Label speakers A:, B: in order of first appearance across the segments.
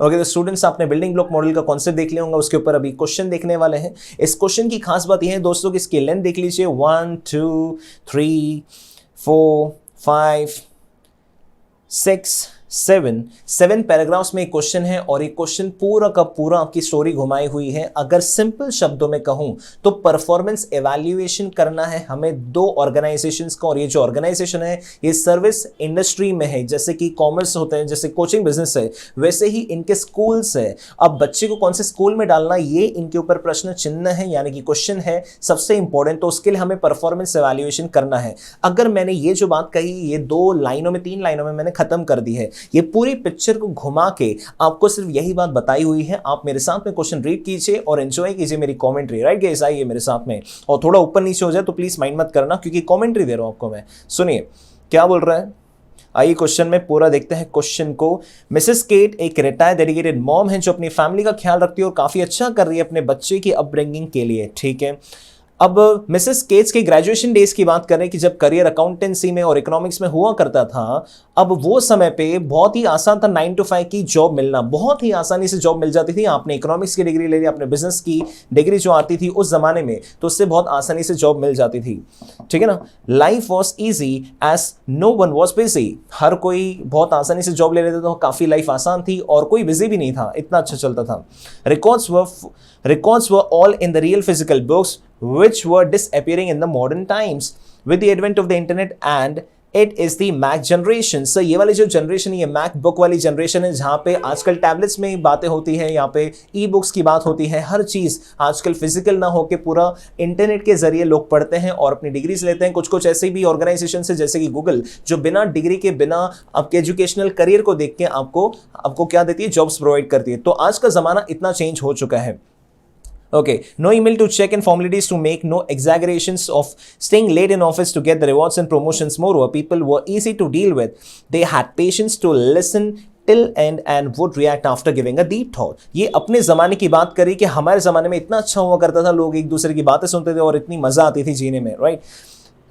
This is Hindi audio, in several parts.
A: ओके, तो स्टूडेंट्स आपने बिल्डिंग ब्लॉक मॉडल का कॉन्सेप्ट देख लिया होगा, उसके ऊपर अभी क्वेश्चन देखने वाले हैं। इस क्वेश्चन की खास बात यह है दोस्तों कि इसकी लेंथ देख लीजिए, 1 2 3 4 5 6 7 पैराग्राफ्स में एक क्वेश्चन है और एक क्वेश्चन पूरा का पूरा आपकी स्टोरी घुमाई हुई है। अगर सिंपल शब्दों में कहूं तो परफॉर्मेंस एवैल्यूएशन करना है हमें दो ऑर्गेनाइजेशंस का, और ये जो ऑर्गेनाइजेशन है ये सर्विस इंडस्ट्री में है। जैसे कि कॉमर्स होते हैं, जैसे कोचिंग बिजनेस है, वैसे ही इनके स्कूल्स है। अब बच्चे को कौन से स्कूल में डालना, ये इनके ऊपर प्रश्न चिन्ह है, यानी कि क्वेश्चन है सबसे इंपॉर्टेंट। तो उसके लिए हमें परफॉर्मेंस एवैल्यूएशन करना है। अगर मैंने ये जो बात कही ये 2 लाइनों में 3 लाइनों में मैंने खत्म कर दी है। ये पूरी पिक्चर को घुमा के आपको सिर्फ यही बात बताई हुई है। आप मेरे साथ में क्वेश्चन रीड कीजिए और एंजॉय कीजिए मेरी कमेंट्री। राइट गाइस, आइए मेरे साथ में, और थोड़ा ऊपर नीचे हो जाए तो प्लीज माइंड मत करना क्योंकि कमेंट्री दे रहा हूं आपको मैं। सुनिए क्या बोल रहा है, आइए क्वेश्चन में पूरा देखते हैं क्वेश्चन को। मिसेस केट एक रिटायर्ड डेडिकेटेड मॉम है जो अपनी फैमिली का ख्याल रखती है और काफी अच्छा कर रही है अपने बच्चे की अपब्रिंगिंग के लिए। ठीक है, अब मिसेस केट्स के ग्रेजुएशन डेज की बात करें कि जब करियर अकाउंटेंसी में और इकोनॉमिक्स में हुआ करता था, अब वो समय पे बहुत ही आसान था 9 to 5 की जॉब मिलना, बहुत ही आसानी से जॉब मिल जाती थी। आपने इकोनॉमिक्स की डिग्री ले ली, आपने बिजनेस की डिग्री जो आती थी उस जमाने में, तो उससे बहुत आसानी से जॉब मिल जाती थी। ठीक है ना, life was easy as no one was busy. हर कोई बहुत आसानी से जॉब ले लेते तो काफी लाइफ आसान थी और कोई बिजी भी नहीं था, इतना अच्छा चलता था। Records were all in the real physical books which were disappearing in the modern times with the advent of the internet, and it is the Mac generation। So ये वाली जो जनरेशन, ये मैक बुक वाली जनरेशन है जहाँ पे आजकल टैबलेट्स में बातें होती है, यहाँ पे ई बुक्स की बात होती है। हर चीज़ आजकल फिजिकल ना होके पूरा इंटरनेट के जरिए लोग पढ़ते हैं और अपनी डिग्रीज लेते हैं। कुछ कुछ ऐसे भी ऑर्गेनाइजेशन है जैसे कि गूगल, जो बिना डिग्री के, बिना आपके एजुकेशनल करियर को देख के आपको क्या देती है, जॉब्स प्रोवाइड करती है। तो आज का ज़माना इतना चेंज हो चुका है। Okay, no email to check and formalities to make, no exaggerations of staying late in office to get the rewards and promotions. Moreover, people were easy to deal with. They had patience to listen till end and would react after giving a deep thought। ये अपने ज़माने की बात करी कि हमारे ज़माने में इतना अच्छा हुआ करता था, लोग एक दूसरे की बातें सुनते थे और इतनी मज़ा आती थी जीने में। राइट,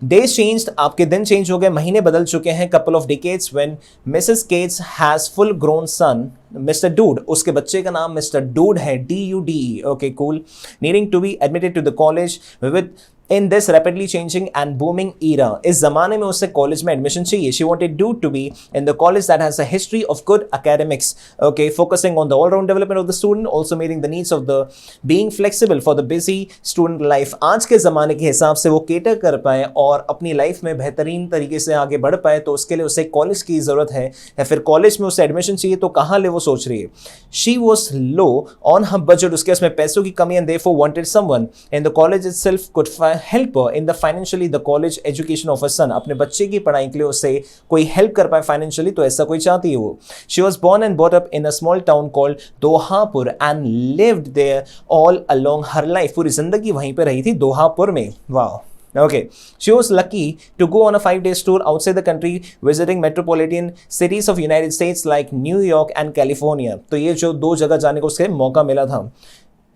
A: डेज चेंज्ड, आपके दिन चेंज हो गए, महीने बदल चुके हैं। Couple of decades when Mrs Kates has full grown son mister dude, उसके बच्चे का नाम मिस्टर डूड है, DUDE। Okay cool, needing to be admitted to the college within this rapidly changing and booming era. इस जमाने में उसे कॉलेज में एडमिशन चाहिए। She wanted dude to be in the college that has a history of good academics, okay, focusing on the all-round development of the student, also meeting the needs of the being flexible for the busy student life। आज के ज़माने के हिसाब से वो केटर कर पाए और अपनी लाइफ में बेहतरीन तरीके से आगे बढ़ पाए, तो उसके लिए उसे कॉलेज की ज़रूरत है, या फिर कॉलेज में उसे एडमिशन चाहिए तो कहाँ ले वो सोच रही है। She was low on her budget, उसके उसमें पैसों की कमी, and therefore wanted someone in the college itself could help her in the financially the college education of her son। अपने बच्चे की पढ़ाई के लिए उसे कोई हेल्प कर पाए फाइनेंशियली, तो ऐसा कोई चाहती है वो। She was born and brought up in a small town called दोहापुर and lived there all along her life। पूरी जिंदगी वहीं पे रही थी दोहापुर में। वाह, okay, she was lucky to go on a 5-day tour outside the country visiting metropolitan cities of United States like New York and California। तो ये जो 2 जगह जाने को उसके मौका मिला था।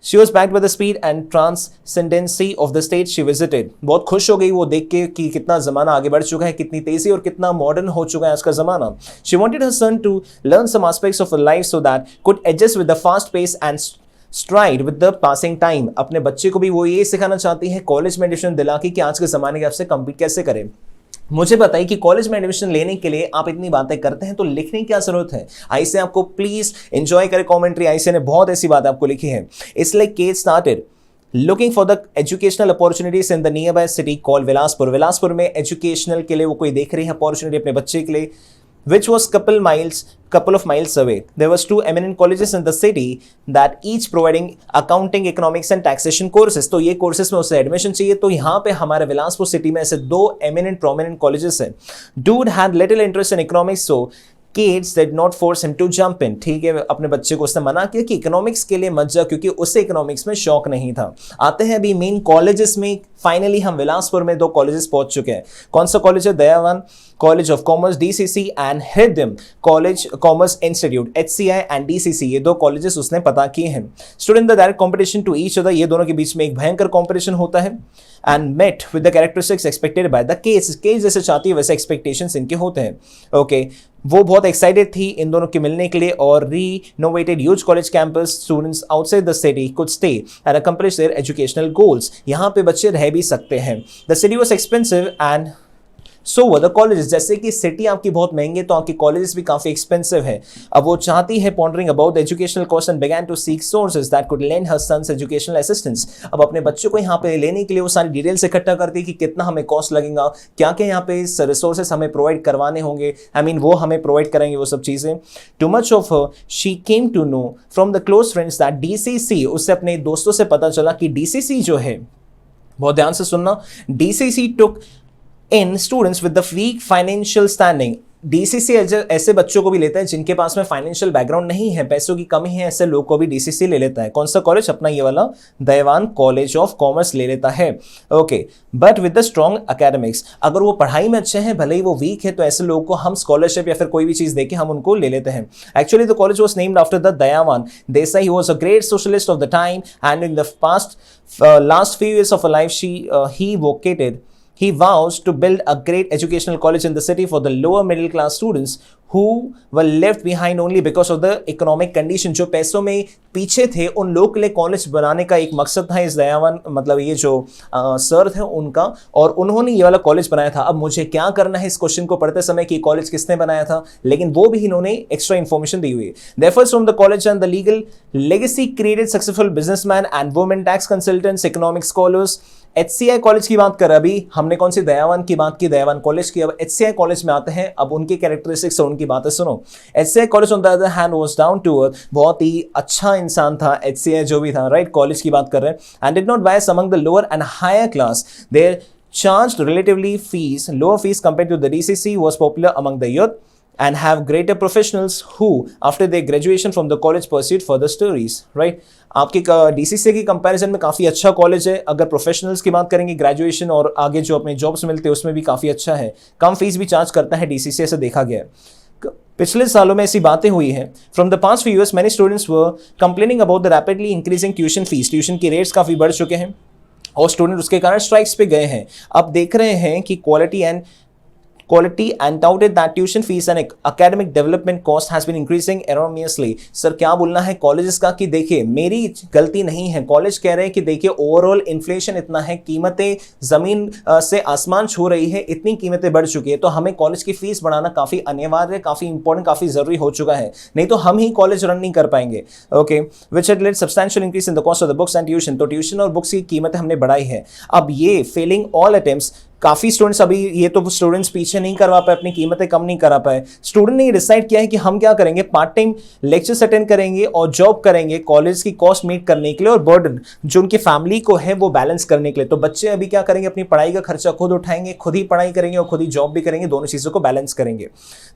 A: She was backed by the speed and transcendency of the state she visited। बहुत खुश हो गई वो देख के कि कितना ज़माना आगे बढ़ चुका है, कितनी तेज़ी और कितना मॉडर्न हो चुका है आज का ज़माना। She wanted her son to learn some aspects of her life so that could adjust with the fast pace and stride with the passing time। अपने बच्चे को भी वो ये सिखाना चाहती है कॉलेज में एडमिशन दिला के कि आज के ज़माने के आपसे कम्पीट कैसे करें। मुझे बताइए कि कॉलेज में एडमिशन लेने के लिए आप इतनी बातें करते हैं तो लिखने की क्या जरूरत है। आईसे आपको प्लीज एंजॉय करें कमेंट्री, आईसे ने बहुत ऐसी बात आपको लिखी है। इसलिए Kate started looking for the educational opportunities in the nearby city call Bilaspur. Bilaspur में एजुकेशनल के लिए वो कोई देख रही है अपॉर्चुनिटी अपने बच्चे के लिए, which was couple of miles away। There was 2 eminent colleges in the city that each providing accounting, economics and taxation courses। तो ये courses में उसे एडमिशन चाहिए, तो यहाँ पे हमारे बिलासपुर सिटी में ऐसे 2 eminent prominent colleges हैं। Dude had little interest in economics, so kids did not force him to jump in। ठीक है, अपने बच्चे को उसने मना किया कि इकोनॉमिक्स के लिए मत जा, क्योंकि उसे इकोनॉमिक्स में शौक नहीं था। आते हैं अभी मेन कॉलेजेस में फाइनली हम बिलासपुर में 2 कॉलेजेस पहुंच चुके हैं। कौन सा कॉलेज है? Dayawan college of commerce DCC and Hriday college commerce institute HCI and DCC, ये 2 कॉलेजेस उसने पता किए हैं। Student the direct competition to each other, ये दोनों के बीच में एक भयंकर कंपटीशन होता है। And met with the characteristics expected by the case जैसे चाहती है वैसे एक्सपेक्टेशंस इनके होते हैं। ओके, वो बहुत एक्साइटेड थी इन दोनों के मिलने के लिए और renovated huge college campus students outside the city could stay and accomplish their educational goals, यहाँ पे बच्चे रह भी सकते हैं। The city was expensive and so वो द कॉलेजेस, जैसे कि सिटी आपकी बहुत महंगी तो आपकी कॉलेजेस भी काफी एक्सपेंसिव है। अब वो चाहती है pondering about the educational cost and began to seek sources that could lend her sons educational assistance. अब अपने बच्चों को यहाँ पे लेने के लिए वो सारी डिटेल्स इकट्ठा करती है कि कितना हमें कॉस्ट लगेगा, क्या क्या यहाँ पे रिसोर्सेज हमें प्रोवाइड करवाने होंगे, वो हमें प्रोवाइड करेंगे वो सब चीजें। Too much of her she came to know from the close friends that DCC, उससे अपने दोस्तों से पता चला कि DCC जो है, बहुत ध्यान से सुनना, DCC took in students with the weak financial standing. DCC ऐसे बच्चों को भी लेता है जिनके पास में फाइनेंशियल बैकग्राउंड नहीं है, पैसों की कमी है, ऐसे लोग को भी DCC ले लेता है। कौन सा कॉलेज? अपना ये वाला दयावान कॉलेज ऑफ कॉमर्स ले लेता है। Okay, but with the strong academics, अगर वो पढ़ाई में अच्छे हैं भले ही वो वीक है तो ऐसे लोगों को हम स्कॉलरशिप या फिर कोई भी चीज देके हम उनको ले लेते हैं। Actually the college was named after the Dayawan Desai, he was a great socialist of the time and in the last few years of a life he vocated. He vows to build a great educational college in the city for the lower middle class students who were left behind only because of the economic condition। जो पैसों में पीछे थे उन लोगों के लिए कॉलेज बनाने का एक मकसद था इस दयावान, मतलब ये जो सर थे उनका, और उन्होंने ये वाला कॉलेज बनाया था। अब मुझे क्या करना है इस क्वेश्चन को पढ़ते समय कि कॉलेज किसने बनाया था, लेकिन वो भी इन्होंने एक्स्ट्रा इन्फॉर्मेशन दी हुई है। Therefore from the college and the legal legacy created successful businessman and women tax consultants, economic scholars। HCI college की बात कर, अभी हमने कौन सी दयावान की बात की, दयावान कॉलेज की, अब HCI कॉलेज में आते हैं। अब उनके कैरेक्टरिस्टिक्स और उनकी बातें सुनो। HCI college on the other hand was down to earth, बहुत ही अच्छा इंसान था HCI जो भी था, राइट, कॉलेज की बात कर रहे हैं। And did not bias among the lower and higher class, they're charged relatively lower fees compared to the DCC, was popular among the youth and have greater professionals who after their graduation from the college pursued further studies, right। आपके DCC की कंपैरिजन में काफ़ी अच्छा कॉलेज है। अगर प्रोफेशनल्स की बात करेंगे, ग्रेजुएशन और आगे जो अपने जॉब्स मिलते हैं उसमें भी काफ़ी अच्छा है, कम फीस भी चार्ज करता है DCC, ऐसा देखा गया है। पिछले सालों में ऐसी बातें हुई हैं। From the past few years many students were complaining about the rapidly increasing tuition fees, tuition की रेट्स काफ़ी बढ़ चुके हैं और स्टूडेंट उसके कारण स्ट्राइक्स पे गए हैं। अब देख रहे हैं कि quality and touted that tuition fees and academic development cost has been increasing erroneously। Sir क्या बोलना है कॉलेजेस का कि देखिए मेरी गलती नहीं है, कॉलेज कह रहे हैं कि देखिए ओवरऑल इन्फ्लेशन इतना है, कीमतें जमीन से आसमान छू रही है, इतनी कीमतें बढ़ चुकी है, तो हमें कॉलेज की फीस बढ़ाना काफी अनिवार्य, काफी इंपॉर्टेंट, काफी जरूरी हो चुका है, नहीं तो हम ही कॉलेज रन नहीं कर पाएंगे। Okay, which had led substantial increase in the cost of the books and tuition, तो ट्यूशन और बुक्स की कीमतें हमने बढ़ाई है। अब ये फेलिंग ऑल अटेम्प्ट्स, काफ़ी स्टूडेंट्स, अभी ये तो स्टूडेंट्स पीछे नहीं करवा पाए, अपनी कीमतें कम नहीं करा पाए। स्टूडेंट ने डिसाइड किया है कि हम क्या करेंगे, पार्ट टाइम लेक्चर्स अटेंड करेंगे और जॉब करेंगे कॉलेज की कॉस्ट मीट करने के लिए और बर्डन जो उनकी फैमिली को है वो बैलेंस करने के लिए। तो बच्चे अभी क्या करेंगे, अपनी पढ़ाई का खर्चा खुद उठाएंगे, खुद ही पढ़ाई करेंगे और खुद ही जॉब भी करेंगे, दोनों चीज़ों को बैलेंस करेंगे।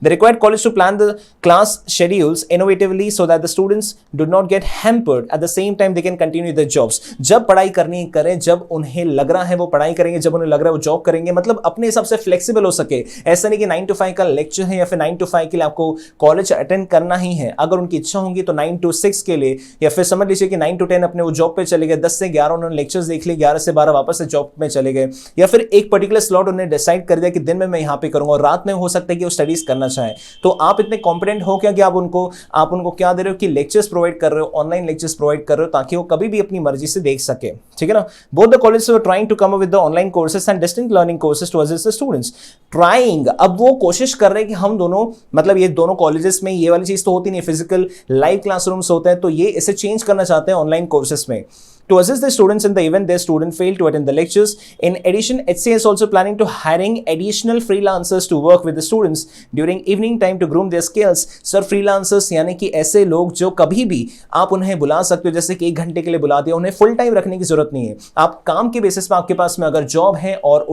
A: The required college to plan the class schedules innovatively so that the students do not get hampered at the same time they can continue the jobs. जब पढ़ाई करनी करें, जब उन्हें लग रहा है वो पढ़ाई करेंगे, जब उन्हें लग रहा है वो जॉब करेंगे, मतलब अपने सबसे फ्लेक्सिबल हो सके। ऐसा नहीं कि 9 to 5 का लेक्चर है या फिर 9 to 5 के लिए आपको कॉलेज अटेंड करना ही है। अगर उनकी इच्छा होगी तो 9 to 6 के लिए, या फिर समझ लीजिए कि 9 to 10 अपने वो जॉब पे चले गए, 10 से 11 उन्होंने लेक्चर्स देख लिए, 11 से 12 वापस से जॉब में चले गए, या फिर एक पर्टिकुलर स्लॉट उन्होंने डिसाइड कर दिया कि दिन में मैं यहाँ पे करूंगा और रात में हो सकता है कि वो स्टडीज करना चाहे। तो आप इतने कॉम्पिटेंट हो क्या कि आप उनको क्या दे रहे हो कि लेक्चर्स प्रोवाइड कर रहे हो, ऑनलाइन लेक्चर्स प्रोवाइड कर रहे हो, ताकि वो कभी भी अपनी मर्जी से देख सके, ठीक है ना। Both the colleges were trying to come up with the online courses and distance learning courses to assist the students. Trying, अब वो कोशिश कर रहे हैं कि हम दोनों, मतलब ये दोनों कॉलेजेस में ये वाली चीज तो होती नहीं, फिजिकल लाइव क्लासरूम्स होते हैं, तो ये इसे चेंज करना चाहते हैं ऑनलाइन कोर्सेस में। To assist the students in the event their student failed to attend the lectures. In addition, HCI is also planning to hiring additional freelancers to work with the students during evening time to groom their skills. Sir, freelancers यानी कि ऐसे लोग जो कभी भी आप उन्हें बुला सकते हो, जैसे कि 1 घंटे के लिए बुला दिया, उन्हें फुल टाइम रखने की जरूरत नहीं है। आप काम के बेसिस पे आपके पास में अगर जॉब है और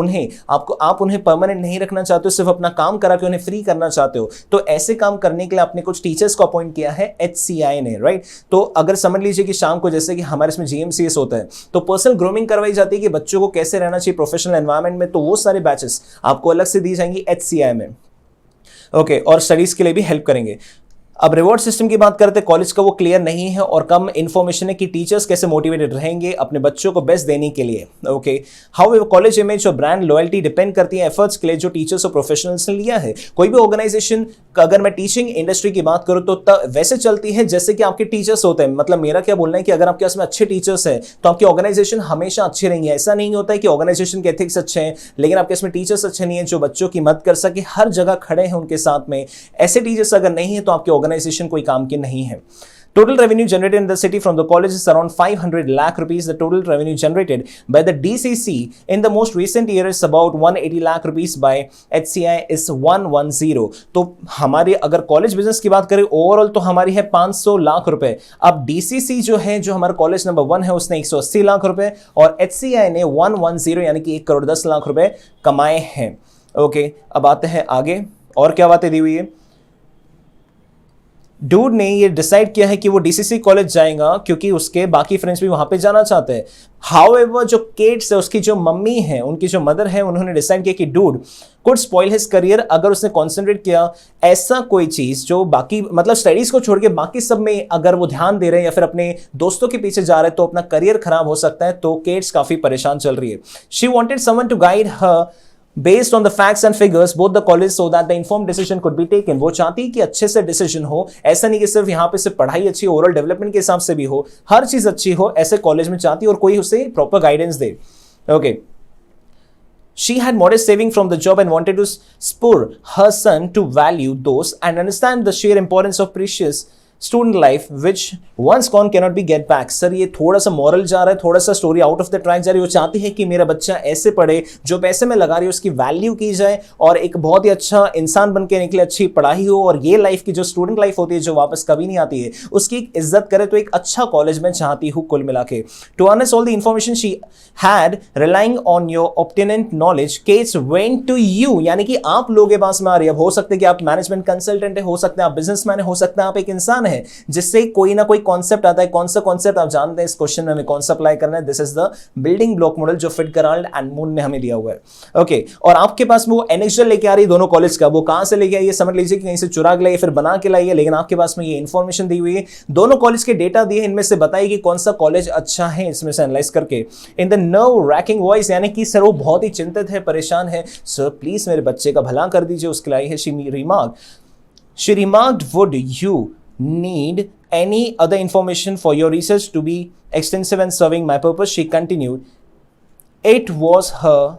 A: आप उन्हें परमानेंट नहीं रखना चाहते हो, सिर्फ अपना काम करा के उन्हें फ्री करना चाहते हो, तो ऐसे काम करने के लिए आपने कुछ टीचर्स को अपॉइंट किया है HCI ने, राइट। तो अगर समझ लीजिए कि शाम को, जैसे कि हमारे इसमें GMC PCS होता है, तो पर्सनल ग्रूमिंग करवाई जाती है कि बच्चों को कैसे रहना चाहिए प्रोफेशनल एनवायरनमेंट में, तो वो सारे बैचेस आपको अलग से दी जाएंगी HCI में। ओके, और स्टडीज के लिए भी हेल्प करेंगे। अब रिवॉर्ड सिस्टम की बात करते हैं, कॉलेज का वो क्लियर नहीं है और कम इंफॉर्मेशन है कि टीचर्स कैसे मोटिवेटेड रहेंगे अपने बच्चों को बेस्ट देने के लिए। ओके, हाउ कॉलेज इमेज और ब्रांड लॉयल्टी डिपेंड करती है एफर्ट्स के लिए जो टीचर्स और प्रोफेशनल्स ने लिया है। कोई भी ऑर्गेनाइजेशन, अगर मैं टीचिंग इंडस्ट्री की बात करूं तो वैसे चलती है जैसे कि आपके टीचर्स होते हैं। मतलब मेरा क्या बोलना है कि अगर आपके पास में अच्छे टीचर्स हैं तो आपकी ऑर्गेनाइजेशन हमेशा अच्छी रहेंगी। ऐसा नहीं होता है कि ऑर्गेनाइजेशन के एथिक्स अच्छे हैं लेकिन आपके इसमें टीचर्स अच्छे नहीं है जो बच्चों की मदद कर सके, हर जगह खड़े हैं उनके साथ में। ऐसे टीचर्स अगर नहीं है तो आपकी ऑर्गेनाइजेशन कोई काम की नहीं है। Total revenue generated in the city from the college is around 500 lakh rupees. The total revenue generated by the DCC in the most recent year is about 180 lakh rupees. By HCI is 110. तो हमारे अगर कॉलेज बिजनेस की बात करें ओवरऑल तो हमारी है 500 लाख रुपए। अब DCC जो है, जो हमारा कॉलेज नंबर 1 है, उसने 180 लाख रुपए और HCI ने 110 यानी कि 1 करोड़ 10 लाख रुपए कमाए हैं। ओके, अब आते हैं आगे और क्या बातें दी हुई है। डूड ने ये डिसाइड किया है कि वो DCC कॉलेज जाएगा क्योंकि उसके बाकी फ्रेंड्स भी वहां पे जाना चाहते हैं। हाउएवर जो केट्स है, उसकी जो मम्मी है, उनकी जो मदर है, उन्होंने डिसाइड किया कि dude could spoil his career अगर उसने कॉन्सेंट्रेट किया ऐसा कोई चीज जो बाकी, मतलब स्टडीज को छोड़ के बाकी सब में अगर वो ध्यान दे रहे हैं या फिर अपने दोस्तों के पीछे जा रहे हैं तो अपना करियर खराब हो सकता है। तो केट्स काफी परेशान चल रही है। She wanted someone to guide her based on the facts and figures both the college so that the informed decision could be taken। वो चाहती है कि अच्छे से डिसीजन हो, ऐसा नहीं कि सिर्फ यहाँ पे सिर्फ पढ़ाई अच्छी, ओवरऑल डेवलपमेंट के हिसाब से भी हो, हर चीज अच्छी हो, ऐसे कॉलेज में चाहती है और कोई उसे proper guidance they. Okay, She had modest saving from the job and wanted to spur her son to value those and understand the sheer importance of precious student life which once gone cannot be get back. Sir ये थोड़ा सा मॉरल जा रहा है, थोड़ा सा story out of the track जा रही है। वो चाहती है कि मेरा बच्चा ऐसे पढ़े, जो पैसे में लगा रही है उसकी वैल्यू की जाए और एक बहुत ही अच्छा इंसान बन के निकले, अच्छी पढ़ाई हो और ये लाइफ की जो स्टूडेंट लाइफ होती है जो वापस कभी नहीं आती है उसकी इज्जत करे। तो एक अच्छा कॉलेज में चाहती हूँ कुल मिला के। To harness all the information she had relying on your obtained knowledge case went to you, यानी कि आप लोगों के पास में आ रही है। अब हो सकता है कि आप मैनेजमेंट कंसल्टेंट है, हो सकता है आप बिजनेसमैन है, हो सकता है आप एक इंसान है जिससे कोई ना कोई कॉन्सेप्ट आता है। कौन सा कॉन्सेप्ट आप जानते हैं, इस क्वेश्चन में हमें कौन सा अप्लाई करना है। This is the building block model जो फिटगराल्ड एंड मून ने हमें दिया हुआ है। ओके, और आपके पास में वो एनेक्सचर लेके आ रही है दोनों कॉलेज का। वो कहां से लेके आई है समझ लीजिए कि कहीं से चुरा के लाई फिर बना के लाई है, लेकिन आपके पास में ये इंफॉर्मेशन दी हुई है, दोनों कॉलेज के डेटा दिए, इनमें से बताइए कि कौन सा कॉलेज अच्छा है इसमें से एनालाइज करके। In the nerve ranking voice, यानी कि सर वो बहुत ही चिंतित है, परेशान है, सर प्लीज मेरे बच्चे का भला कर दीजिए, उसके लिए है। She remarked, would you need any other information for your research to be extensive and serving my purpose? She continued. It was her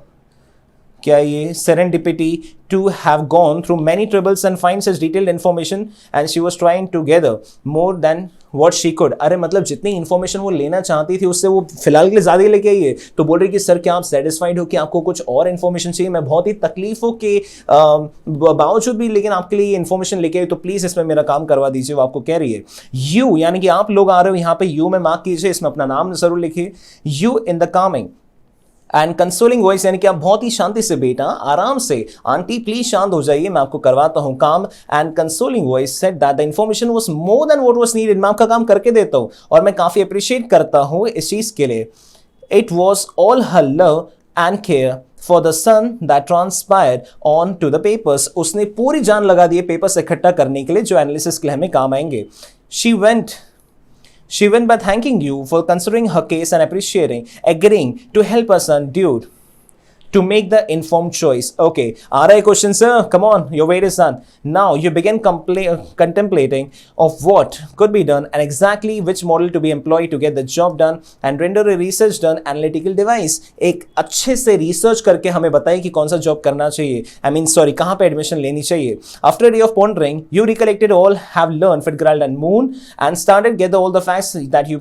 A: serendipity to have gone through many troubles and find such detailed information, and she was trying to gather more than what she could। अरे मतलब जितनी इंफॉर्मेशन वो लेना चाहती थी उससे वो फिलहाल के लिए ज्यादा लेके आई है। तो बोल रही कि सर क्या आप सेटिस्फाइड हो कि आपको कुछ और इंफॉर्मेशन चाहिए? मैं बहुत ही तकलीफों के बावजूद भी लेकिन आपके लिए ये इंफॉर्मेशन लेके आई, तो प्लीज इसमें मेरा काम करवा दीजिए। वो आपको कह रही है। यू यानी कि आप लोग आ रहे हो यहाँ पे, यू में मार्क कीजिए, इसमें अपना नाम जरूर लिखिए। You in the Kameng and consoling voice, यानी कि आप बहुत ही शांति से, बेटा आराम से, आंटी प्लीज शांत हो जाइए, मैं आपको करवाता हूं काम। And consoling voice said that the information was more than what was needed. मैं आपका काम करके देता हूं और मैं काफी अप्रिशिएट करता हूं इस चीज के लिए। It was all her love and care for the son that transpired on to the papers. उसने पूरी जान लगा दी पेपर्स इकट्ठा करने के लिए जो एनालिसिस के लिए हमें काम आएंगे। She went by thanking you for considering her case and agreeing to help her son, dude, to make the informed choice. Okay, are there questions, sir? Come on, your wait is done. Now you begin contemplating of what could be done and exactly which model to be employed to get the job done and render a research done analytical device। एक अच्छे से रिसर्च करके हमें बताइए कि कौन सा जॉब करना चाहिए, कहाँ पे एडमिशन लेनी चाहिए। After a day of pondering, you recollected all have learned Fitzgerald and Moon and started gather all the facts that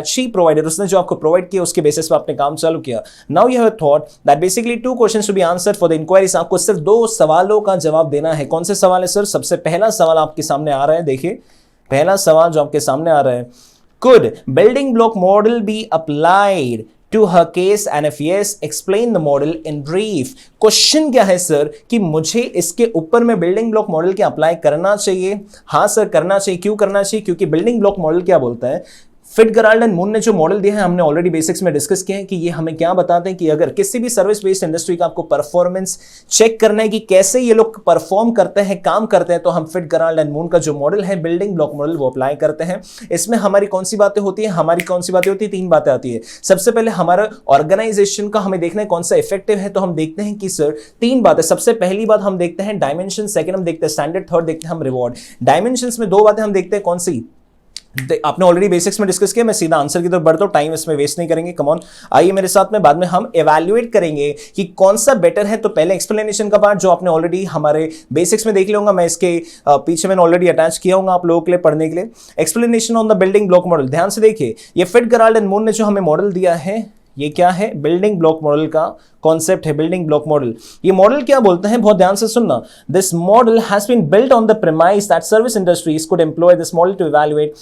A: she provided। उसने जो आपको प्रोवाइड किया उसके बेसिस पे आपने काम चालू किया। Now you have thought that basically 2 questions to be answered for the inquiries। आपको सिर्फ 2 सवालों का जवाब देना है। कौन से सवाल है सर? सबसे पहला सवाल आपके सामने आ रहा है, देखिए पहला सवाल जो आपके सामने आ रहा है, could building block model be applied to her case and if yes, explain the model in brief। Question क्या है सर कि मुझे इसके ऊपर में बिल्डिंग ब्लॉक मॉडल क्या अप्लाई करना चाहिए? हाँ सर करना चाहिए। क्यों करना चाहिए? क्योंकि बिल्डिंग ब्लॉक मॉडल क्या बोलता है, फिटगराल्ड एंड मून ने जो मॉडल दिया है हमने ऑलरेडी बेसिक्स में डिस्कस किया है कि ये हमें क्या बताते हैं कि अगर किसी भी सर्विस बेस्ड इंडस्ट्री का आपको परफॉर्मेंस चेक करना है कि कैसे ये लोग परफॉर्म करते हैं, काम करते हैं, तो हम फिटगराल्ड एंड मून का जो मॉडल है, बिल्डिंग ब्लॉक मॉडल, वो अप्लाई करते हैं। इसमें हमारी कौन सी बातें होती है? हमारी कौन सी बातें होती है? 3 बातें आती है। सबसे पहले हमारा ऑर्गेनाइजेशन का हमें देखना है कौन सा इफेक्टिव है, तो हम देखते हैं कि सर 3 बातें। सबसे पहली बात हम देखते हैं डायमेंशन, सेकंड हम देखते हैं स्टैंडर्ड, थर्ड देखते हैं हम रिवॉर्ड। डायमेंशंस में 2 बातें हम देखते हैं, कौन सी? आपने ऑलरेडी बेसिक्स में डिस्कस किया, मैं सीधा आंसर की तरफ बढ़ता हूं, टाइम इसमें वेस्ट नहीं करेंगे। कम ऑन, आइए मेरे साथ में, बाद में हम एवैल्यूएट करेंगे कि कौन सा बेटर है। तो पहले एक्सप्लेनेशन का पार्ट जो आपने ऑलरेडी हमारे बेसिक्स में देख लिया होगा, मैं इसके पीछे मैंने ऑलरेडी अटैच किया होगा आप लोगों के लिए पढ़ने के लिए। Explanation on the building block model, ध्यान से देखिए, ये फिटगराल्ड एंड मून ने जो हमें मॉडल दिया है, ये क्या है? बिल्डिंग ब्लॉक मॉडल का कॉन्सेप्ट है, बिल्डिंग ब्लॉक मॉडल। ये मॉडल क्या बोलते हैं, बहुत ध्यान से सुनना। This model has been built on the premise that service industries could employ this model to evaluate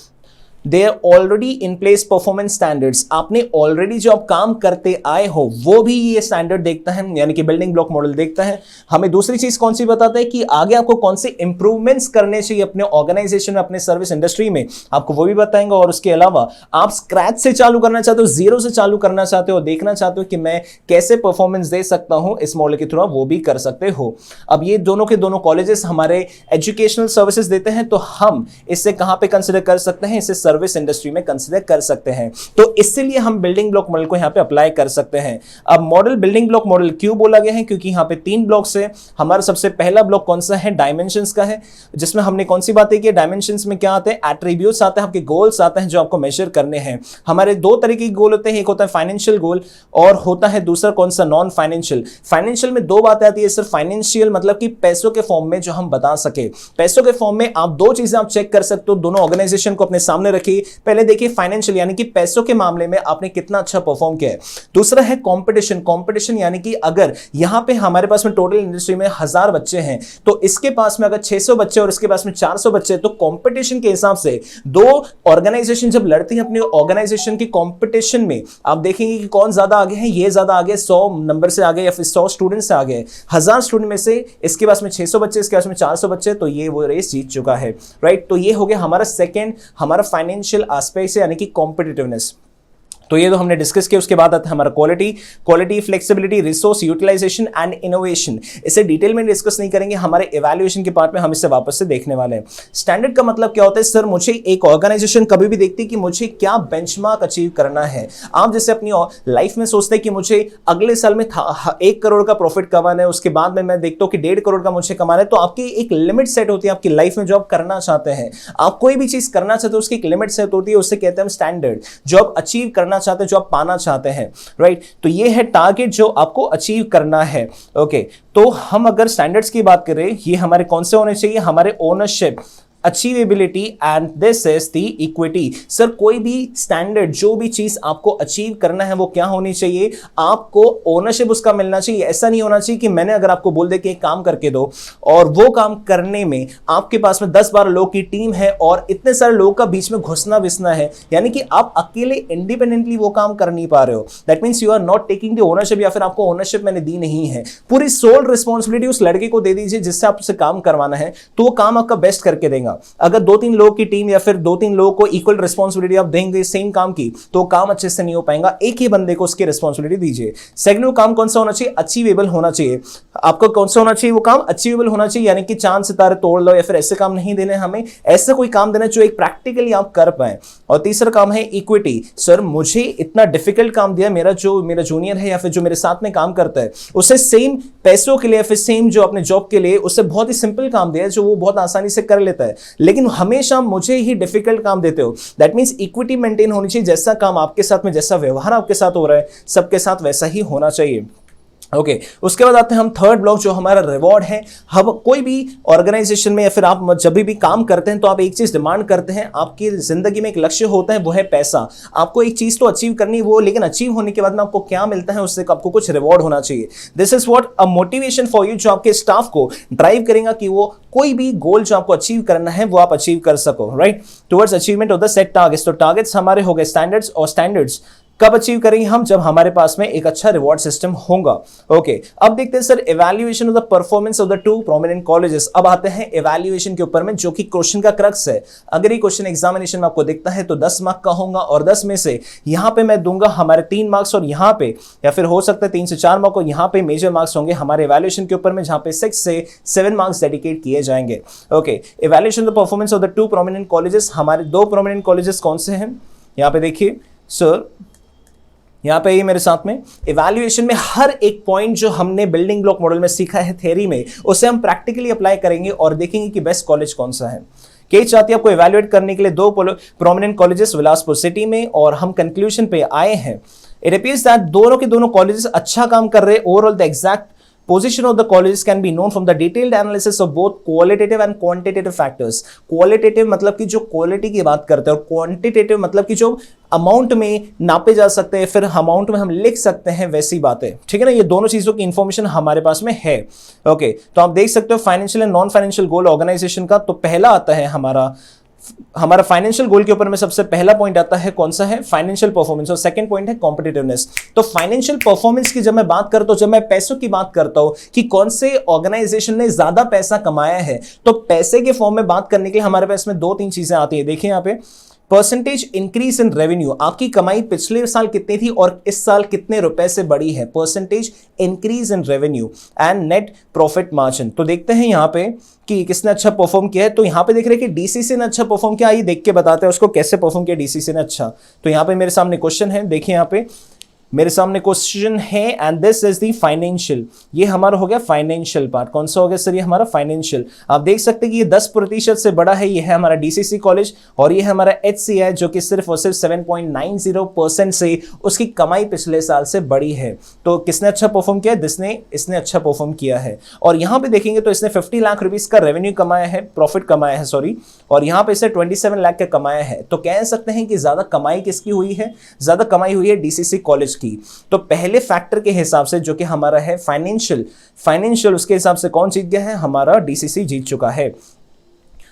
A: their already in place performance standards. आपने ऑलरेडी जो आप काम करते आए हो वो भी ये स्टैंडर्ड देखता है, यानी कि बिल्डिंग ब्लॉक मॉडल देखता है। हमें दूसरी चीज कौन सी बताता है कि आगे आपको कौन से इंप्रूवमेंट्स करने चाहिए अपने ऑर्गेनाइजेशन में, अपने सर्विस इंडस्ट्री में, आपको वो भी बताएंगे। और उसके अलावा आप स्क्रैच से चालू करना चाहते हो, जीरो से चालू करना चाहते हो, देखना चाहते हो कि मैं कैसे परफॉर्मेंस दे सकता हूं इस मॉडल के थ्रू, वो भी कर सकते हो। अब ये दोनों के दोनों कॉलेजेस हमारे एजुकेशनल सर्विसेज देते हैं, तो हम इससे कहां पे कंसिडर कर सकते हैं? इसे सर्विस इंडस्ट्री में कंसीडर कर सकते हैं। तो इसलिए हम बिल्डिंग ब्लॉक मॉडल को यहां पे अप्लाई कर सकते हैं। अब मॉडल बिल्डिंग ब्लॉक मॉडल क्यों बोला गया है? क्योंकि यहां पे 3 ब्लॉक्स है। हमारा सबसे पहला ब्लॉक कौन सा है? डायमेंशंस का है, जिसमें हमने कौन सी बातें की? डायमेंशंस में क्या आते हैं? एट्रीब्यूट्स आते हैं, आपके गोल्स आते हैं जो आपको मेजर करने हैं। हमारे 2 तरीके के गोल होते हैं, एक होता है फाइनेंशियल गोल और होता है दूसरा कौन सा? Non financial. फाइनेंशियल में 2 बातें आती है सर। फाइनेंशियल मतलब कि पैसों के फॉर्म में जो हम बता सके, पैसों के फॉर्म में आप 2 चीजें आप चेक कर सकते हो, दोनों ऑर्गेनाइजेशन को अपने सामने रखिए। पहले देखिए फाइनेंशियल, यानी कि पैसों के मामले में आपने कितना अच्छा परफॉर्म किया है। दूसरा है कंपटीशन। कंपटीशन यानी कि अगर यहां पे हमारे पास में टोटल इंडस्ट्री में 1000 बच्चे हैं, तो इसके पास में अगर 600 बच्चे और इसके पास में 400 बच्चे, तो कंपटीशन के हिसाब से 2 ऑर्गेनाइजेशन जब लड़ती हैं अपनी ऑर्गेनाइजेशन की कंपटीशन में, आप देखेंगे कि कौन ज्यादा आगे है। ये ज्यादा आगे 100 नंबर से आगे या फिर 100 स्टूडेंट से आगे, 1000 स्टूडेंट में से इसके पास में 600 बच्चे, इसके पास में 400 बच्चे, तो ये वो रेस जीत चुका है, राइट। तो ये हो गया हमारा सेकंड, हमारा फाइनेंशियल एस्पेक्ट से, यानी कि कॉम्पिटिटिवनेस। तो ये तो हमने डिस्कस किया। उसके बाद आता है हमारा quality, flexibility, resource utilisation and innovation. इसे डिटेल में डिस्कस नहीं करेंगे, हमारे इवैल्यूएशन के पार्ट में हम इसे वापस से देखने वाले हैं। स्टैंडर्ड का मतलब क्या होता है सर? मुझे एक ऑर्गेनाइजेशन कभी भी देखती है कि मुझे क्या बेंचमार्क अचीव करना है। आप जैसे अपनी लाइफ में सोचते हैं कि मुझे अगले साल में 1 करोड़ का प्रॉफिट कमाना है, उसके बाद में मैं देखता हूं कि 1.5 करोड़ का मुझे कमाना है, तो आपकी एक लिमिट सेट होती है आपकी लाइफ में जो आप करना चाहते हैं। आप कोई भी चीज करना चाहते हो उसकी एक लिमिट सेट होती है, उससे कहते हैं हम स्टैंडर्ड, जो आप अचीव करना चाहते हैं, जो आप पाना चाहते हैं, राइट। तो ये है टारगेट जो आपको अचीव करना है, ओके। तो हम अगर स्टैंडर्ड्स की बात करें, ये हमारे कौन से होने चाहिए? हमारे ownership, achievability and this is the equity. Sir कोई भी स्टैंडर्ड, जो भी चीज आपको अचीव करना है वो क्या होनी चाहिए? आपको ओनरशिप उसका मिलना चाहिए। ऐसा नहीं होना चाहिए कि मैंने अगर आपको बोल दे कि एक काम करके दो और वो काम करने में आपके पास में 10-12 लोग की टीम है और इतने सारे लोगों का बीच में घुसना बिसना है, यानी कि आप अकेले इंडिपेंडेंटली वो काम कर नहीं पा रहे हो। That means you are not taking the ownership, या फिर आपको ओनरशिप मैंने दी नहीं है। पूरी सोल रिस्पॉन्सिबिलिटी उस लड़के को दे दीजिए जिससे आपसे काम करवाना है, तो वो काम आपका बेस्ट करके देगा। अगर 2-3 लोगों की टीम या फिर 2-3 लोगों को इक्वल रिस्पांसिबिलिटी आप देंगे सेम काम की, तो काम अच्छे से नहीं हो पाएगा। एक ही बंदे को उसकी रिस्पांसिबिलिटी दीजिए। सेकंड काम कौन सा होना चाहिए? अचीवेबल होना चाहिए। आपको कौन सा होना चाहिए? वो काम अचीवेबल होना चाहिए, यानी कि चांद सितारे तोड़ लो या फिर ऐसे काम नहीं देने हमें। ऐसा कोई काम देना जो एक प्रैक्टिकली आप कर पाए। और तीसरा काम है इक्विटी। सर मुझे इतना डिफिकल्ट काम दिया, मेरा जूनियर है या फिर जो मेरे साथ में काम करता है, उसे सेम पैसों के लिए या फिर सेम जो अपने जॉब के लिए उससे बहुत ही सिंपल काम दिया है जो वो बहुत आसानी से कर लेता है, लेकिन हमेशा मुझे ही डिफिकल्ट काम देते हो। दैट मींस इक्विटी मेंटेन होनी चाहिए। जैसा काम आपके साथ में, जैसा व्यवहार आपके साथ हो रहा है, सबके साथ वैसा ही होना चाहिए, ओके। उसके बाद आते हैं हम थर्ड ब्लॉक जो हमारा रिवॉर्ड है। हम कोई भी ऑर्गेनाइजेशन में या फिर आप जब भी काम करते हैं तो आप एक चीज डिमांड करते हैं, आपकी जिंदगी में एक लक्ष्य होता है, वो है पैसा। आपको एक चीज तो अचीव करनी है वो, लेकिन अचीव होने के बाद में आपको क्या मिलता है, उससे आपको कुछ रिवॉर्ड होना चाहिए। This is what a motivation for you, जो आपके स्टाफ को ड्राइव करेगा कि वो कोई भी गोल जो आपको अचीव करना है वो आप अचीव कर सको, right, towards achievement of the set targets. तो टारगेट्स हमारे हो गए स्टैंडर्ड्स, और स्टैंडर्ड्स कब अचीव करेंगे हम? जब हमारे पास में एक अच्छा रिवॉर्ड सिस्टम होगा। ओके, अब देखते हैं sir evaluation of the performance of the two prominent colleges. अब आते हैं इवैल्यूएशन के ऊपर में, जो कि क्वेश्चन का क्रक्स है। अगर ये क्वेश्चन एग्जामिनेशन में आपको दिखता है तो 10 मार्क का होगा, और 10 में से यहां पे मैं दूंगा हमारे 3 मार्क्स, और यहां पे या फिर हो सकता है 3 से 4 मार्क, और यहां पे मेजर मार्क्स होंगे हमारे इवैल्यूएशन के ऊपर में, जहां पे 6 से 7 मार्क्स डेडिकेट किए जाएंगे। Okay, evaluation of the performance of the two prominent colleges. हमारे 2 प्रोमिनेंट कॉलेजेस कौन से हैं? यहां पे देखिए सर, यहां पे ये मेरे साथ में इवैल्यूएशन में हर एक पॉइंट जो हमने बिल्डिंग ब्लॉक मॉडल में सीखा है थ्योरी में, उसे हम प्रैक्टिकली अप्लाई करेंगे और देखेंगे कि बेस्ट कॉलेज कौन सा है। के चाहती है आपको इवैल्यूएट करने के लिए 2 प्रोमिनेंट कॉलेजेस बिलासपुर सिटी में, और हम कंक्लूजन पे आए हैं। इट अपीयर्स दैट दोनों के दोनों कॉलेजेस अच्छा काम कर रहे हैं। Overall the exact position of the colleges can be known from the detailed analysis of both qualitative and quantitative factors. Qualitative मतलब कि जो क्वालिटी की बात करते हैं, और क्वांटिटेटिव मतलब कि जो अमाउंट में नापे जा सकते हैं, फिर अमाउंट में हम लिख सकते हैं, वैसी बातें, ठीक है ना। ये दोनों चीजों की इंफॉर्मेशन हमारे पास में है। ओके, तो आप देख सकते हो financial and non financial goal organisation का। तो पहला आता है हमारा फाइनेंशियल गोल के ऊपर में सबसे पहला पॉइंट आता है, कौन सा है? फाइनेंशियल परफॉर्मेंस, और सेकंड पॉइंट है कॉम्पिटिटिवनेस। तो फाइनेंशियल परफॉर्मेंस की जब मैं बात करता हूं, जब मैं पैसों की बात करता हूं कि कौन से ऑर्गेनाइजेशन ने ज्यादा पैसा कमाया है, तो पैसे के फॉर्म में बात करने के लिए हमारे पास में 2-3 चीजें आती है। देखिए यहां पे परसेंटेज इंक्रीज इन रेवेन्यू, आपकी कमाई पिछले साल कितनी थी और इस साल कितने रुपए से बढ़ी है। Percentage increase in revenue and net profit margin. तो देखते हैं यहाँ पे कि किसने अच्छा परफॉर्म किया है। तो यहाँ पे देख रहे हैं कि डीसीसी ने अच्छा परफॉर्म किया। आइए देख के बताते हैं उसको कैसे परफॉर्म किया डीसीसी ने अच्छा। तो यहाँ पे मेरे सामने क्वेश्चन है, देखिए यहाँ पे मेरे सामने क्वेश्चन है, and this is the financial. ये हमारा हो गया फाइनेंशियल पार्ट। कौन सा हो गया सर? ये हमारा फाइनेंशियल। आप देख सकते हैं कि ये 10% से बड़ा है। ये है हमारा डीसीसी कॉलेज, और ये है हमारा एचसीआई, जो कि सिर्फ और सिर्फ 7.90% से उसकी कमाई पिछले साल से बड़ी है। तो किसने अच्छा परफॉर्म किया? इसने अच्छा परफॉर्म किया है। और यहां पे देखेंगे तो इसने 50 लाख रुपीस का रेवेन्यू कमाया है, प्रॉफिट कमाया है सॉरी, और यहां पे इसने 27 लाख का कमाया है। तो कह सकते हैं कि ज्यादा कमाई किसकी हुई है? ज्यादा कमाई हुई है डीसीसी कॉलेज की। तो पहले फैक्टर के हिसाब से जो कि हमारा है फाइनेंशियल, उसके हिसाब से कौन जीत गया है? हमारा डीसीसी जीत चुका है।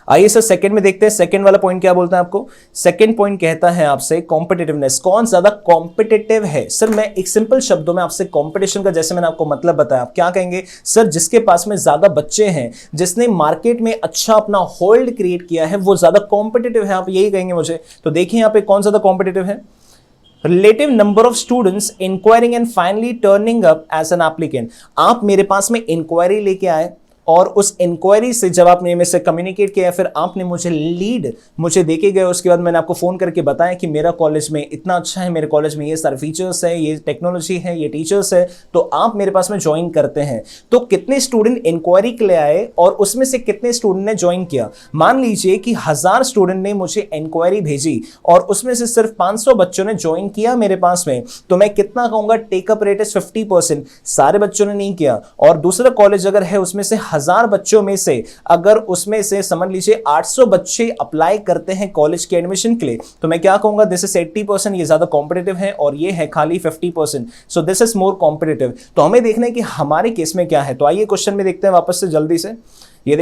A: आइए सर सेकंड में देखते हैं, सेकंड वाला पॉइंट क्या बोलता है आपको? सेकंड पॉइंट कहता है आपसे कॉम्पिटिटिवनेस, कौन ज्यादा कॉम्पिटिटिव है। सर मैं एक सिंपल शब्दों में आपसे कॉम्पिटिशन का जैसे मैंने आपको मतलब बताया, आप क्या कहेंगे? सर जिसके पास में ज्यादा बच्चे हैं, जिसने मार्केट में अच्छा अपना होल्ड क्रिएट किया है, वो ज्यादा कॉम्पिटिटिव है, आप यही कहेंगे मुझे। तो देखिए यहाँ पे कौन ज्यादा कॉम्पिटिटिव है? Relative number of students inquiring and finally turning up as an applicant. आप मेरे पास में इंक्वायरी लेके आए, और उस इंक्वायरी से जब आपने मेरे से कम्युनिकेट किया, फिर आपने मुझे लीड मुझे देके गए, उसके बाद मैंने आपको फोन करके बताया कि मेरा कॉलेज में इतना अच्छा है, मेरे कॉलेज में ये सारे फीचर्स है, ये टेक्नोलॉजी है, ये टीचर्स है, तो आप मेरे पास में ज्वाइन करते हैं। तो कितने स्टूडेंट इंक्वायरी के लिए आए और उसमें से कितने स्टूडेंट ने ज्वाइन किया? मान लीजिए कि 1000 स्टूडेंट ने मुझे इंक्वायरी भेजी और उसमें से सिर्फ 500 बच्चों ने ज्वाइन किया मेरे पास में, तो मैं कितना कहूंगा? Take up rate is 50%। सारे बच्चों ने नहीं किया। और दूसरा कॉलेज अगर है, उसमें से 1000 बच्चों में से अगर उसमें से समझ लीजिए 800 बच्चे अप्लाई करते हैं कॉलेज के एडमिशन के लिए, तो मैं क्या कहूंगा? दिस इज 80%, ये ज्यादा कॉम्पिटिटिव है, और ये है खाली 50%। So this is more competitive. तो हमें देखना है कि हमारे केस में क्या है। तो आइए क्वेश्चन में देखते हैं वापस से जल्दी से। ये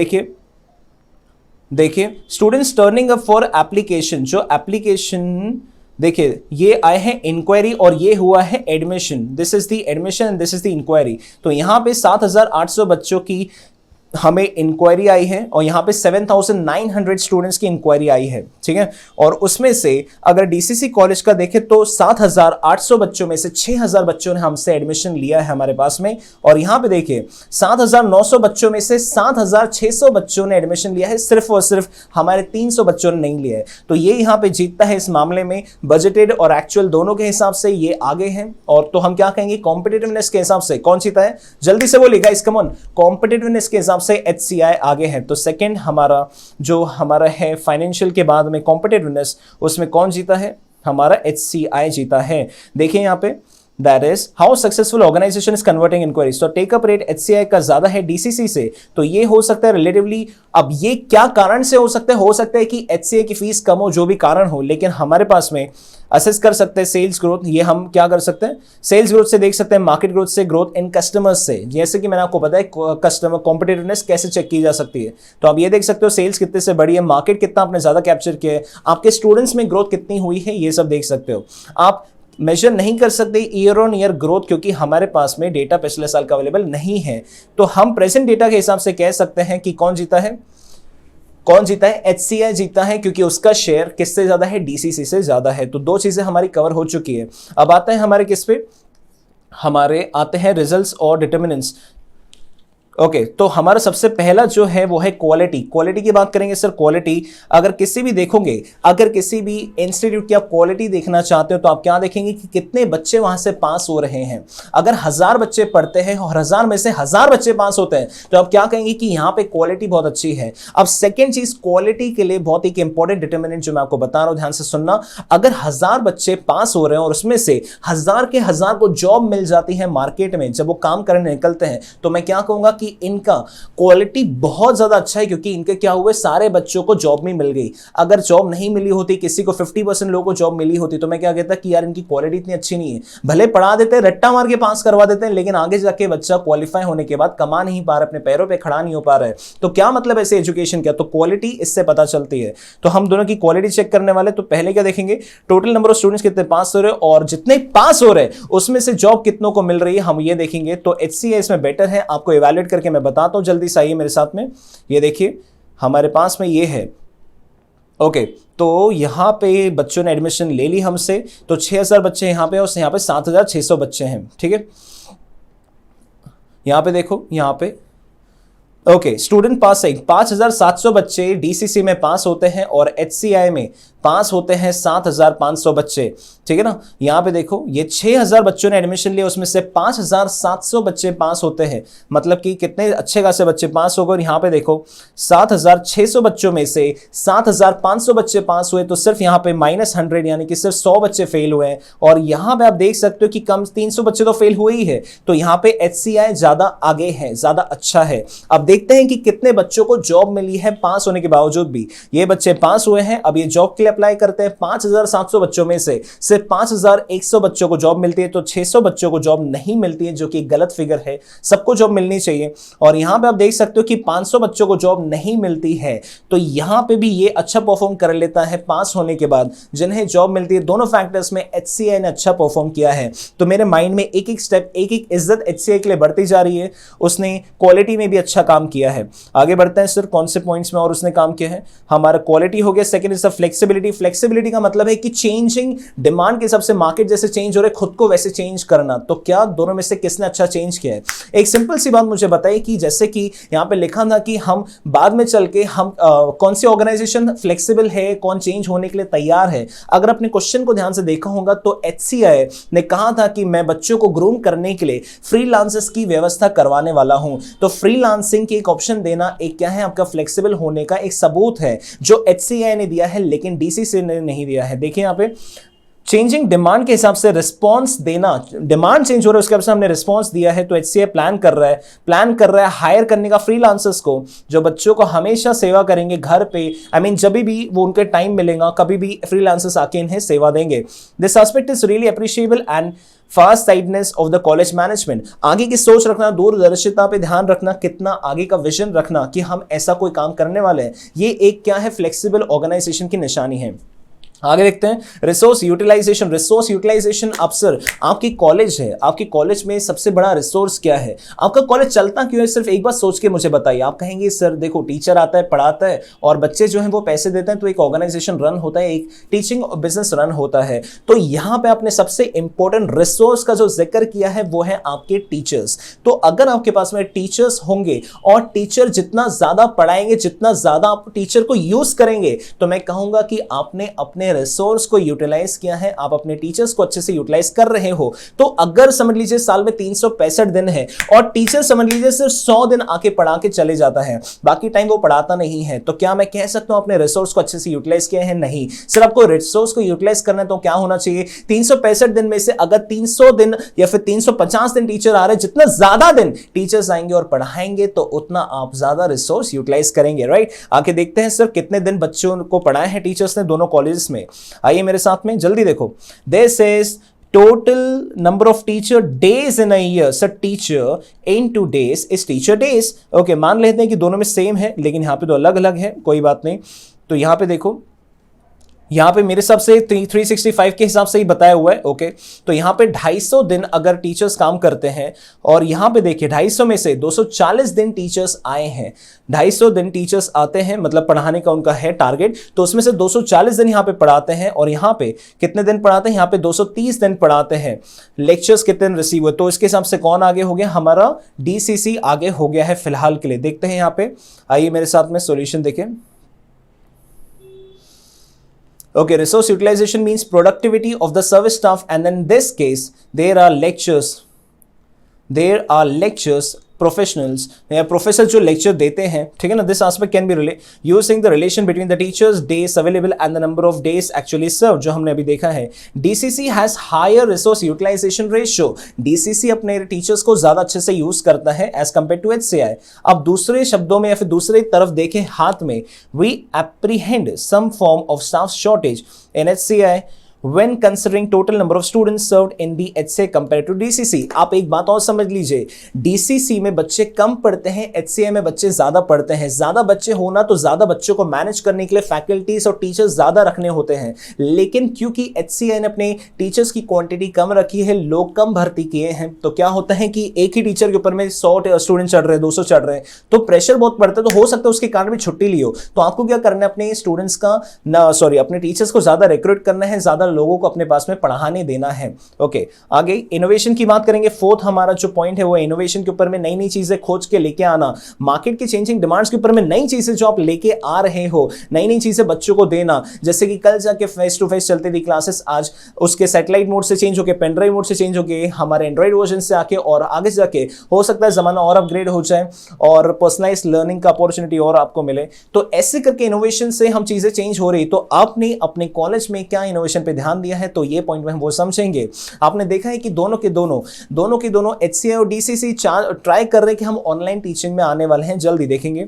A: देखिए students turning up for application, जो एप्लीकेशन देखिए ये आए हैं इंक्वायरी और ये हुआ है admission. This is the admission and this is the inquiry. तो यहां पे 7800 बच्चों की हमें इंक्वायरी आई है, और यहां पे 7900 स्टूडेंट्स की इंक्वायरी आई है, ठीक है। और उसमें से अगर डीसीसी कॉलेज का देखें तो 7800 बच्चों में से 6000 बच्चों ने हमसे एडमिशन लिया है हमारे पास में, और यहां पे देखिए 7900 बच्चों में से 7600 बच्चों ने एडमिशन लिया है, सिर्फ और सिर्फ हमारे 300 बच्चों ने नहीं लिया है। तो ये यहां पे जीतता है इस मामले में, बजटेड और एक्चुअल दोनों के हिसाब से ये आगे हैं। और तो हम क्या कहेंगे? कॉम्पिटिटिवनेस के हिसाब से कौन जीता है? जल्दी से बोलिएगा गाइस, कम ऑन। कॉम्पिटिटिवनेस के हिसाब से एचसीआई आगे है। तो सेकंड हमारा है फाइनेंशियल के बाद में कॉम्पिटिटिवनेस, उसमें कौन जीता है? हमारा एचसीआई जीता है। देखिए यहां पे that is how successful organisation is converting inquiries. तो टेकअप रेट एचसीआई का ज्यादा है डीसीसी से, तो ये हो सकता है रिलेटिवली। अब ये क्या कारण से हो सकता है? हो सकता है कि एचसीआई की फीस कम हो, जो भी कारण हो, लेकिन हमारे पास में असेस कर सकते हैं सेल्स ग्रोथ। ये हम क्या कर सकते हैं? सेल्स ग्रोथ से देख सकते हैं, मार्केट ग्रोथ से, ग्रोथ इन कस्टमर्स से। जैसे कि मैंने आपको बताया कस्टमर कॉम्पिटिटिवनेस कैसे चेक की जा सकती है। तो आप ये देख सकते हो सेल्स कितने से बढ़ी है, मार्केट कितना आपने ज्यादा कैप्चर किया है, आपके स्टूडेंट्स में ग्रोथ कितनी हुई है, ये सब देख सकते हो आप। मेजर नहीं कर सकते ईयर ऑन ईयर ग्रोथ, क्योंकि हमारे पास में डेटा पिछले साल का अवेलेबल नहीं है। तो हम प्रेजेंट डेटा के हिसाब से कह सकते हैं कि कौन जीता है, कौन जीता है, HCI जीता है, क्योंकि उसका शेयर किससे ज्यादा है, DCC से ज्यादा है। तो दो चीजें हमारी कवर हो चुकी है। अब आते हैं हमारे किस पे, हमारे आते हैं रिजल्ट्स और डिटर्मिनेंट्स। ओके तो हमारा सबसे पहला जो है वो है क्वालिटी। क्वालिटी की बात करेंगे सर। क्वालिटी अगर किसी भी देखोगे, अगर किसी भी इंस्टीट्यूट की आप क्वालिटी देखना चाहते हो तो आप क्या देखेंगे कि कितने बच्चे वहां से पास हो रहे हैं। अगर 1000 बच्चे पढ़ते हैं और 1000 में से 1000 बच्चे पास होते हैं तो आप क्या कहेंगे कि यहाँ पे क्वालिटी बहुत अच्छी है। अब सेकेंड चीज, क्वालिटी के लिए बहुत ही इंपॉर्टेंट डिटर्मिनेंट जो मैं आपको बता रहा हूं, ध्यान से सुनना। अगर 1000 बच्चे पास हो रहे हैं और उसमें से 1000 के 1000 को जॉब मिल जाती है मार्केट में जब वो काम करने निकलते हैं, तो मैं क्या कहूंगा कि इनका क्वालिटी बहुत ज्यादा अच्छा है, क्योंकि इनके क्या हुए, सारे बच्चों को जॉब में मिल गई। अगर जॉब नहीं मिली होती, किसी को 50% लोगों को जॉब मिली होती, तो मैं क्या कहता कि यार इनकी क्वालिटी इतनी अच्छी नहीं है। भले पढ़ा देते हैं, रट्टा मार के पास करवा देते हैं, लेकिन आगे जाके बच्चा क्वालिफाई होने के बाद कमा नहीं पा रहा, अपने पैरों पे खड़ा नहीं हो पा रहा है। तो क्या मतलब ऐसे एजुकेशन का, तो क्वालिटी इससे पता चलती है। तो हम दोनों की क्वालिटी चेक करने वाले, तो पहले क्या देखेंगे, टोटल नंबर ऑफ स्टूडेंट्स कितने पास हो रहे हैं और जितने पास हो रहे हैं उसमें से जॉब कितनों को मिल रही है, हम ये देखेंगे। तो HCI इसमें बेटर है, आपको इवैल्यूएट करके मैं बताता हूं, जल्दी से आइए मेरे साथ में। ये देखिए हमारे पास में ये है। ओके तो यहां पे बच्चों ने एडमिशन ले ली हमसे, तो 6000 बच्चे यहां पे और यहां पे 7600 बच्चे हैं, ठीक है। यहां पे देखो, यहां पे ओके स्टूडेंट पास है 5700 बच्चे DCC में पास होते हैं और HCI में पास होते हैं 7500 बच्चे, ठीक है ना। यहां पे देखो ये 6000 बच्चों ने एडमिशन लिया, उसमें से 5700 बच्चे पास होते हैं, मतलब कि कितने अच्छे खासे बच्चे पास हो गए। और यहां पे देखो 7600 बच्चों में से 7500 बच्चे पास हुए, तो सिर्फ यहां पे -100 यानी कि सिर्फ 100 बच्चे फेल हुए हैं। और यहां पे आप देख सकते हो कि कम 300 बच्चे तो फेल हुए ही है, तो यहां पे HCI ज्यादा आगे है, ज्यादा अच्छा है। अब देखते हैं कि कितने बच्चों को जॉब मिली है पास होने के बावजूद भी। ये बच्चे पास हुए हैं, अब ये जॉब के लिए अप्लाई करते हैं। 5700 बच्चों में से सिर्फ 5100 बच्चों को जॉब मिलती है, तो 600 बच्चों को जॉब नहीं मिलती है, जो कि गलत फिगर है। सबको जॉब मिलनी चाहिए। और यहां पे आप देख सकते हो कि 500 बच्चों को जॉब नहीं मिलती है, तो यहां पे भी ये अच्छा परफॉर्म कर लेता है पास होने के बाद, जिन्हें जॉब मिलती है। दोनों फैक्टर्स में HCI ने अच्छा परफॉर्म किया है। तो मेरे माइंड में एक एक स्टेप, एक एक इज्जत HCI के लिए बढ़ती जा रही है। उसने क्वालिटी में भी अच्छा काम किया है। आगे बढ़ते हैं सर, कौन से पॉइंट्स में और उसने काम किया है। हमारा क्वालिटी हो गया। Second is flexibility. फ्लेक्सिबिलिटी का मतलब है कि चेंजिंग डिमांड के हिसाब से, मार्केट जैसे चेंज हो रहे खुद को वैसे चेंज करना। तो क्या दोनों में से किसने अच्छा चेंज किया है। एक सिंपल सी बात मुझे बताइए कि जैसे कि यहां पे लिखा था कि हम बाद में चल के हम कौन सी ऑर्गेनाइजेशन फ्लेक्सिबल है, कौन चेंज होने के लिए तैयार है। अगर अपने क्वेश्चन को ध्यान से देखा होगा तो HCI ने कहा था कि मैं बच्चों को ग्रूम करने के लिए फ्रीलांसर्स की व्यवस्था करवाने वाला हूं। तो फ्रीलांसिंग की एक ऑप्शन देना एक क्या है, आपका फ्लेक्सिबल होने का एक सबूत है, जो HCI ने दिया है लेकिन DCC ने नहीं दिया है। देखिए यहां पे चेंजिंग डिमांड के हिसाब से रिस्पांस देना, डिमांड चेंज हो रहा है उसके हिसाब से हमने रिस्पांस दिया है। तो HCI प्लान कर रहा है हायर करने का फ्रीलांसर्स को, जो बच्चों को हमेशा सेवा करेंगे घर पे। जब भी वो उनके टाइम मिलेगा कभी भी फ्रीलांसर्स आके इन्हें सेवा देंगे। This aspect is really appreciable and fast sightedness of the college management. आगे की सोच रखना, दूरदर्शिता पे ध्यान रखना, कितना आगे का विजन रखना कि हम ऐसा कोई काम करने वाले हैं, ये एक क्या है, फ्लेक्सिबल ऑर्गेनाइजेशन की निशानी है। आगे देखते हैं रिसोर्स यूटिलाइजेशन। रिसोर्स यूटिलाइजेशन अफसर आपकी कॉलेज है, आपकी कॉलेज में सबसे बड़ा रिसोर्स क्या है, आपका कॉलेज चलता क्यों है, सिर्फ एक बार सोच के मुझे बताइए। आप कहेंगे सर देखो टीचर आता है पढ़ाता है और बच्चे जो हैं वो पैसे देते हैं, तो एक ऑर्गेनाइजेशन रन होता है, एक टीचिंग बिजनेस रन होता है। तो यहां पे आपने सबसे इंपॉर्टेंट रिसोर्स का जो जिक्र किया है वो है आपके टीचर्स। तो अगर आपके पास में टीचर्स होंगे और टीचर जितना ज्यादा पढ़ाएंगे, जितना ज्यादा आप टीचर को यूज करेंगे, तो मैं कहूंगा कि आपने अपने रिसोर्स को यूटिलाइज किया है, आप अपने टीचर्स को अच्छे से यूटिलाइज कर रहे हो। तो अगर समझ लीजिए साल में 365 दिन है और टीचर समझ लीजिए सिर्फ 100 दिन आके पढ़ा के चले जाता है, बाकी टाइम वो पढ़ाता नहीं है, तो क्या मैं कह सकता हूं अपने रिसोर्स को अच्छे से यूटिलाइज किया है? नहीं। सिर्फ आपको रिसोर्स को यूटिलाइज करना है तो क्या होना चाहिए, 365 दिन में से अगर 300 दिन या फिर 350 दिन टीचर आ रहे, जितना ज्यादा दिन टीचर्स आएंगे और पढ़ाएंगे तो उतना आप ज्यादा रिसोर्स यूटिलाइज करेंगे, राइट। आके देखते हैं सर कितने दिन बच्चों को पढ़ाए हैं टीचर्स ने दोनों कॉलेजेस में। आइए मेरे साथ में जल्दी देखो। This is total number of teacher days in a year. Sir teacher into days is teacher days. Okay मान लेते हैं कि दोनों में सेम है, लेकिन यहां पे तो अलग अलग है, कोई बात नहीं। तो यहां पे देखो यहाँ पे मेरे हिसाब से 365 के हिसाब से ही बताया हुआ है। ओके, तो यहाँ पे 250 दिन अगर टीचर्स काम करते हैं, और यहाँ पे देखिए 250 में से 240 दिन टीचर्स आए हैं, 250 दिन टीचर्स आते हैं, मतलब पढ़ाने का उनका है टारगेट, तो उसमें से 240 दिन यहाँ पे पढ़ाते हैं, और यहाँ पे कितने दिन पढ़ाते हैं, यहाँ पे 230 दिन पढ़ाते हैं। लेक्चर्स कितने दिन रिसीव हुए, तो इसके हिसाब से कौन आगे हो गया, हमारा डीसीसी आगे हो गया है फिलहाल के लिए। देखते हैं यहाँ पे, आइए मेरे साथ में सॉल्यूशन देखें। Okay, resource utilization means productivity of the service staff, and in this case, there are lectures, professionals या प्रोफेसर जो लेक्चर देते हैं, ठीक है ना। This aspect can be using the relation between the teachers days available and the number of days actually serve, जो हमने अभी देखा है। DCC has higher resource utilisation ratio, DCC अपने टीचर्स को ज्यादा अच्छे से यूज करता है एज कंपेयर टू एचसीआई। अब दूसरे शब्दों में या फिर दूसरी तरफ देखें हाथ में, we apprehend some form of staff shortage in HCI when considering total number of students served in the HCI compared to DCC। आप एक बात और समझ लीजिए, DCC में बच्चे कम पढ़ते हैं, HCI में बच्चे ज्यादा पढ़ते हैं। ज्यादा बच्चे होना तो ज्यादा बच्चों को मैनेज करने के लिए फैकल्टीज और टीचर्स ज्यादा रखने होते हैं, लेकिन क्योंकि HCI ने अपने टीचर्स की क्वांटिटी कम रखी है, लोग कम भर्ती किए हैं, तो क्या होता है कि एक ही टीचर के ऊपर में 100 स्टूडेंट चढ़ रहे हैं, 200 चढ़ रहे हैं, तो प्रेशर बहुत पड़ता है। तो हो सकता है उसके कारण भी छुट्टी ली हो, तो आपको क्या करना है, अपने स्टूडेंट्स का अपने टीचर्स को ज्यादा रिक्रूट करना है, ज्यादा लोगों को अपने पास में पढ़ाने देना है। ओके, आगे इनोवेशन की बात करेंगे। फोर्थ हमारा जो पॉइंट है वो इनोवेशन के ऊपर में नई नई चीजें खोज के लेके आना, मार्केट की चेंजिंग डिमांड्स के ऊपर में नई चीजें जो आप लेके आ रहे हो, नई नई चीजें बच्चों को देना। जैसे कि कल जाके फेस टू फेस चलती थी क्लासेस, आज उसके सैटेलाइट मोड से चेंज होके पेन ड्राइव मोड से चेंज होके हमारे एंड्रॉइड वर्जन से आके, और आगे जाके हो सकता है जमाना और अपग्रेड हो जाए और पर्सनलाइज लर्निंग का अपॉर्चुनिटी और आपको मिले। तो ऐसे करके इनोवेशन से हम चीजें चेंज हो रही। तो आपने अपने कॉलेज में क्या इनोवेशन पे ध्यान दिया है, तो ये पॉइंट में हम वो समझेंगे। आपने देखा है कि दोनों के दोनों एचसीआई और डीसीसी ट्राई कर रहे हैं कि हम ऑनलाइन टीचिंग में आने वाले हैं, जल्दी देखेंगे।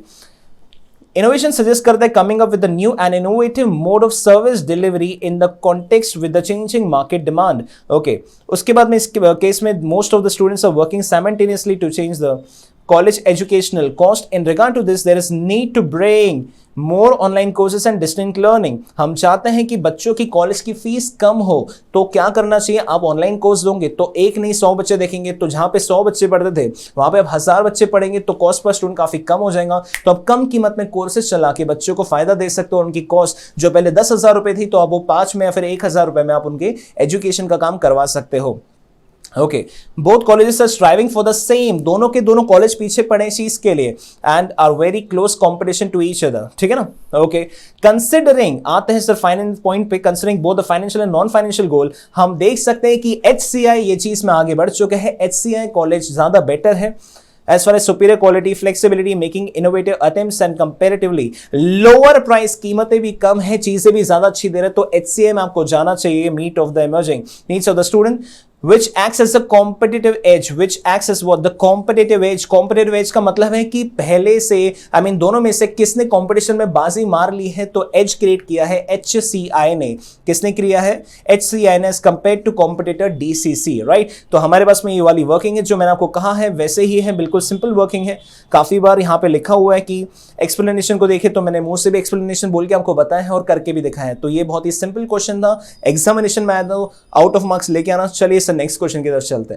A: इनोवेशन सजेस्ट करता है coming up with the new and innovative mode of service delivery in the context with the changing market demand. Okay, उसके बाद में इस केस में most of the students are working simultaneously to change the college educational cost. In regard to this, there is need to bring more online courses and distant learning। हम चाहते हैं कि बच्चों की कॉलेज की फीस कम हो, तो क्या करना चाहिए, आप ऑनलाइन कोर्स दोगे तो एक नहीं 100 बच्चे देखेंगे, तो जहां पे 100 बच्चे पढ़ते थे वहां पे अब 1000 बच्चे पढ़ेंगे, तो कॉस्ट पर स्टूडेंट काफी कम हो जाएगा। तो अब कम कीमत में कोर्सेज चला के बच्चों को फायदा दे सकते हो। उनकी कॉस्ट जो पहले 10,000 रुपए थी, तो अब वो 5 में या फिर 1,000 रुपए में आप उनके एजुकेशन का काम करवा सकते हो। Okay, both colleges are striving for the same, दोनों के दोनों कॉलेज पीछे पड़े इस चीज के लिए, and are very close competition to each other, ठीक है ना। ओके, कंसिडरिंग, आते हैं सर फाइनेंस पॉइंट पे, considering both the financial and non financial goal, हम देख सकते हैं कि एचसीआई ये चीज में आगे बढ़ चुके हैं। एचसीआई कॉलेज ज्यादा बेटर है as far as superior quality, flexibility, making innovative attempts and comparatively lower price, कीमतें भी कम है, चीजें भी ज्यादा अच्छी दे रहे, तो HCI में आपको जाना चाहिए। meet of the emerging needs of the student which acts as a competitive edge, which acts as what the competitive edge। competitive edge का मतलब है कि पहले से दोनों में से किसने कंपटीशन में बाजी मार ली है, तो एज क्रिएट किया है HCI ने। किसने किया है, HCI ने, as compare to competitor DCC, right. तो हमारे पास में ये वाली वर्किंग है जो मैंने आपको कहा है वैसे ही है, बिल्कुल सिंपल वर्किंग है। काफी बार यहाँ पे लिखा हुआ है कि एक्सप्लेनेशन को देखे, तो मैंने मुंह से भी एक्सप्लेनेशन बोल के आपको बताया है और करके भी दिखाया है। तो ये बहुत ही सिंपल क्वेश्चन था, एग्जामिनेशन में आया था, आउट ऑफ मार्क्स लेके आना। चलिए नेक्स्ट क्वेश्चन की तरफ चलते हैं।